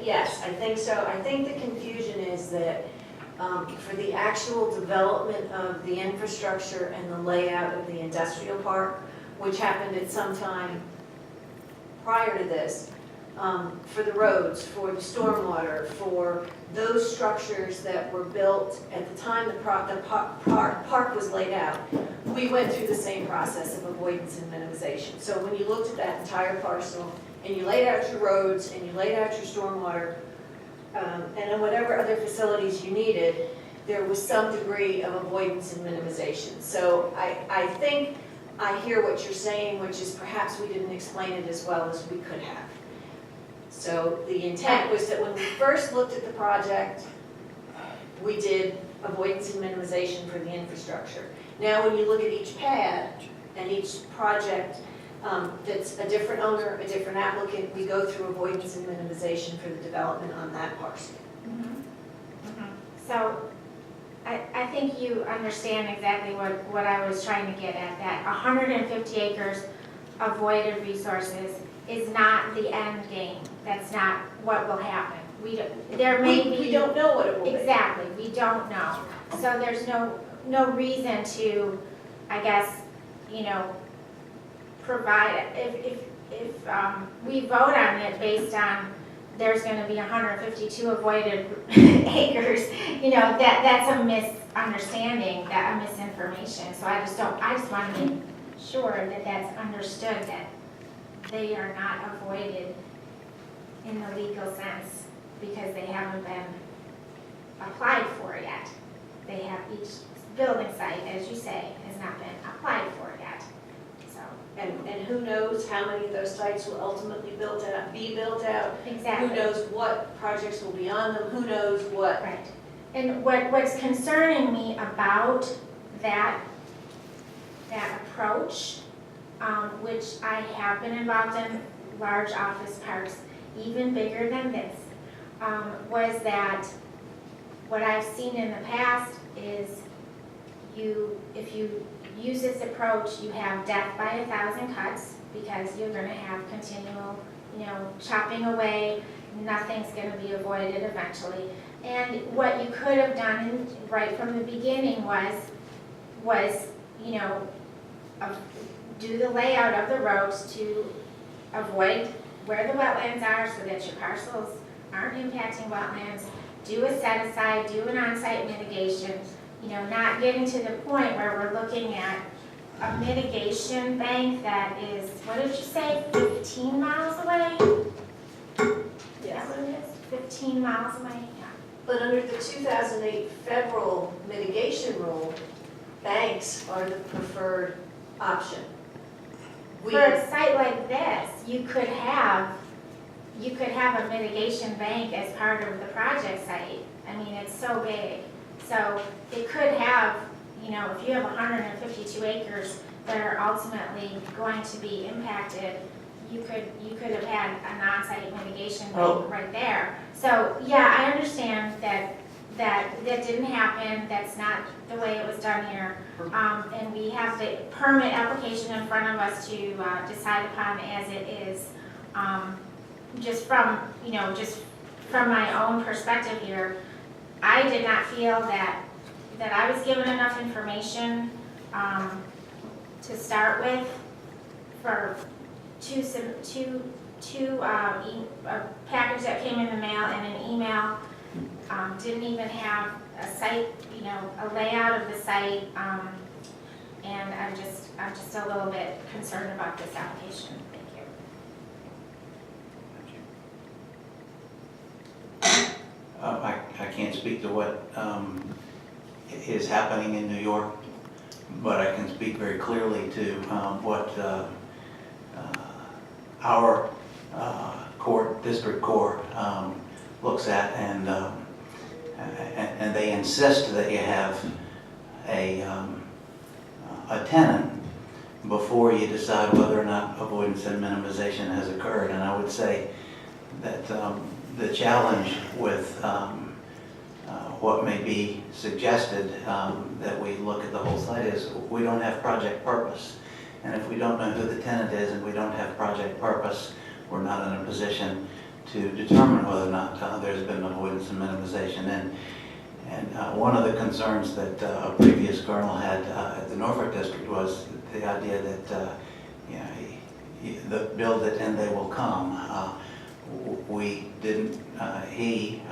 yes, I think so. I think the confusion is that for the actual development of the infrastructure and the layout of the industrial park, which happened at some time prior to this, for the roads, for the stormwater, for those structures that were built at the time the park was laid out, we went through the same process of avoidance and minimization. So when you looked at that entire parcel and you laid out your roads and you laid out your stormwater, and then whatever other facilities you needed, there was some degree of avoidance and minimization. So I think I hear what you're saying, which is perhaps we didn't explain it as well as we could have. So the intent was that when we first looked at the project, we did avoidance and minimization for the infrastructure. Now when you look at each pad and each project that's a different owner, a different applicant, we go through avoidance and minimization for the development on that parcel. So I think you understand exactly what I was trying to get at, that 150 acres avoided resources is not the end game. That's not what will happen. We don't know what it will be. Exactly, we don't know. So there's no reason to, I guess, provide, if we vote on it based on there's going to be 152 avoided acres, that's a misunderstanding, a misinformation. So I just want to make sure that that's understood, that they are not avoided in the legal sense because they haven't been applied for yet. They have, each building site, as you say, has not been applied for yet. So. And who knows how many of those sites will ultimately be built out? Exactly. Who knows what projects will be on them? Who knows what? Right. And what's concerning me about that approach, which I have been involved in large office parks, even bigger than this, was that what I've seen in the past is if you use this approach, you have death by 1,000 cuts, because you're going to have continual, chopping away. Nothing's going to be avoided eventually. And what you could have done right from the beginning was do the layout of the roads to avoid where the wetlands are so that your parcels aren't impacting wetlands. Do a set aside, do an on-site mitigation, not getting to the point where we're looking at a mitigation bank that is, what did you say, 15 miles away? Yes. Is that what it is? 15 miles away? Yeah. But under the 2008 federal mitigation rule, banks are the preferred option. For a site like this, you could have a mitigation bank as part of the project site. I mean, it's so big. So it could have, if you have 152 acres that are ultimately going to be impacted, you could have had an on-site mitigation bank right there. So yeah, I understand that didn't happen. That's not the way it was done here. And we have the permit application in front of us to decide upon as it is. Just from my own perspective here, I did not feel that I was given enough information to start with for a package that came in the mail and an email. Didn't even have a site, a layout of the site, and I'm just a little bit concerned about this application. I can't speak to what is happening in New York, but I can speak very clearly to what our district court looks at, and they insist that you have a tenant before you decide whether or not avoidance and minimization has occurred. And I would say that the challenge with what may be suggested that we look at the whole site is we don't have project purpose. And if we don't know who the tenant is and we don't have project purpose, we're not in a position to determine whether or not there's been avoidance and minimization. And one of the concerns that a previous colonel had at the Norfolk district was the idea that the build it and they will come. We didn't, he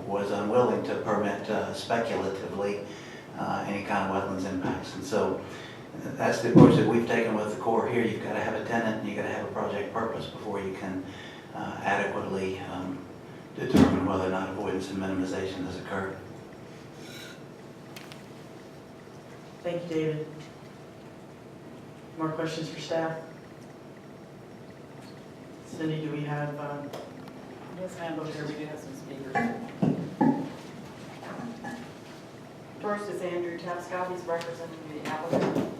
was unwilling to permit speculatively any kind of wetlands impacts. And so that's the approach that we've taken with the Corps here. You've got to have a tenant and you've got to have a project purpose before you can adequately determine whether or not avoidance and minimization has occurred. Thank you, David. More questions for staff? Cindy, do we have, Yes, ma'am, over here we do have some speakers. First is Andrew Tapscott, he's representing the applicant.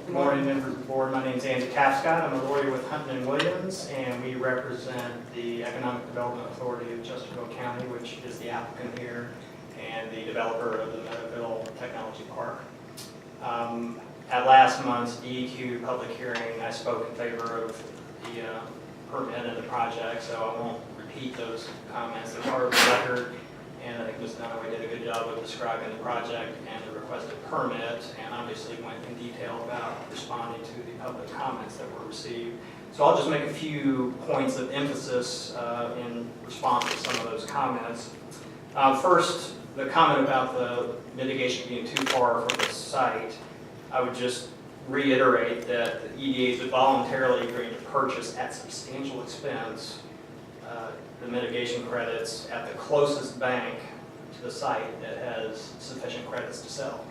Good morning, members of the board. My name is Andy Tapscott. I'm a lawyer with Hunton & Williams, and we represent the Economic Development Authority of Chesterfield County, which is the applicant here, and the developer of the Meadowville Technology Park. At last month's DEQ public hearing, I spoke in favor of the permit and the project, so I won't repeat those comments. They're part of the record, and I think Ms. Dunaway did a good job of describing the project and the requested permit, and obviously went in detail about responding to the public comments that were received. So I'll just make a few points of emphasis in response to some of those comments. First, the comment about the mitigation being too far from the site. I would just reiterate that the EDA is voluntarily agreeing to purchase at substantial expense the mitigation credits at the closest bank to the site that has sufficient credits to sell.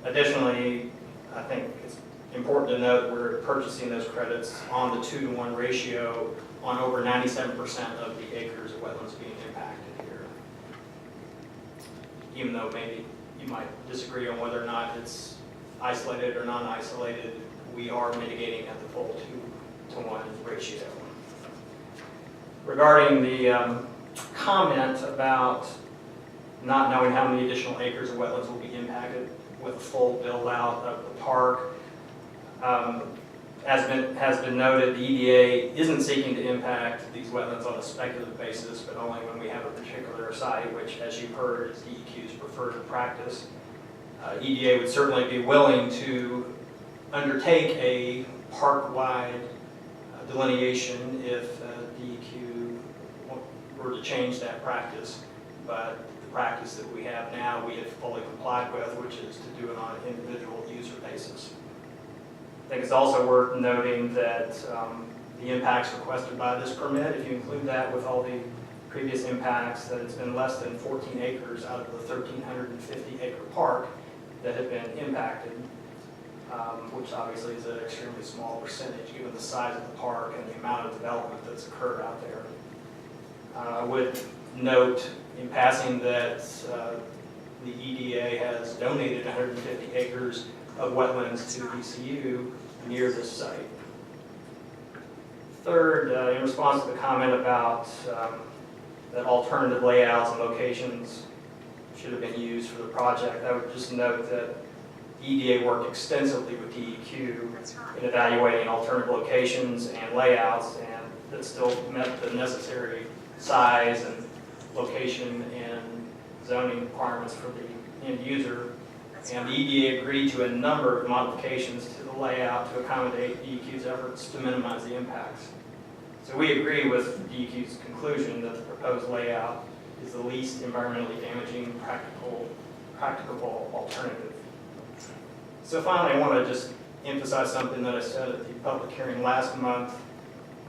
Additionally, I think it's important to note that we're purchasing those credits on the 2-to-1 ratio on over 97% of the acres of wetlands being impacted here. Even though maybe you might disagree on whether or not it's isolated or non-isolated, we are mitigating at the full 2-to-1 ratio. Regarding the comment about not knowing how many additional acres of wetlands will be impacted with a full build-out of the park, as has been noted, the EDA isn't seeking to impact these wetlands on a speculative basis, but only when we have a particular site, which, as you've heard, is DEQ's preferred practice. EDA would certainly be willing to undertake a park-wide delineation if DEQ were to change that practice, but the practice that we have now we have fully complied with, which is to do it on an individual user basis. I think it's also worth noting that the impacts requested by this permit, if you include that with all the previous impacts, that it's been less than 14 acres out of the 1,350 acre park that have been impacted, which obviously is an extremely small percentage given the size of the park and the amount of development that's occurred out there. I would note in passing that the EDA has donated 150 acres of wetlands to ECU near this site. Third, in response to the comment about that alternative layouts and locations should have been used for the project, I would just note that EDA worked extensively with DEQ in evaluating alternative locations and layouts, and that still met the necessary size and location and zoning requirements for the end user. And the EDA agreed to a number of modifications to the layout to accommodate DEQ's efforts to minimize the impacts. So we agree with DEQ's conclusion that the proposed layout is the least environmentally damaging practicable alternative. So finally, I want to just emphasize something that I said at the public hearing last month,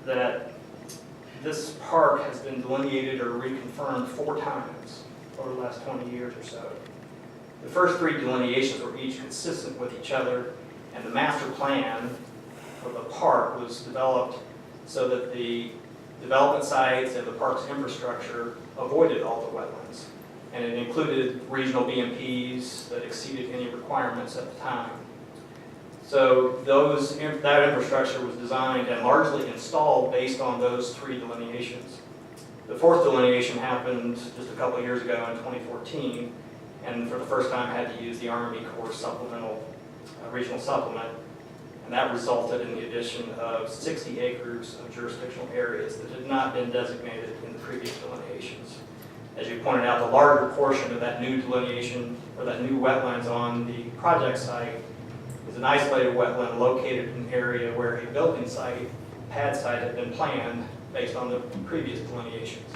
that this park has been delineated or reconfirmed 4 times over the last 20 years or so. The first 3 delineations were each consistent with each other, and the master plan for the park was developed so that the development sites and the park's infrastructure avoided all the wetlands. And it included regional BMPs that exceeded any requirements at the time. So that infrastructure was designed and largely installed based on those 3 delineations. The 4th delineation happened just a couple of years ago in 2014, and for the first time had to use the Army Corps supplemental regional supplement. And that resulted in the addition of 60 acres of jurisdictional areas that had not been designated in the previous delineations. As you pointed out, the larger portion of that new delineation, or that new wetlands on the project site, is an isolated wetland located in an area where a building site, pad site, had been planned based on the previous delineations.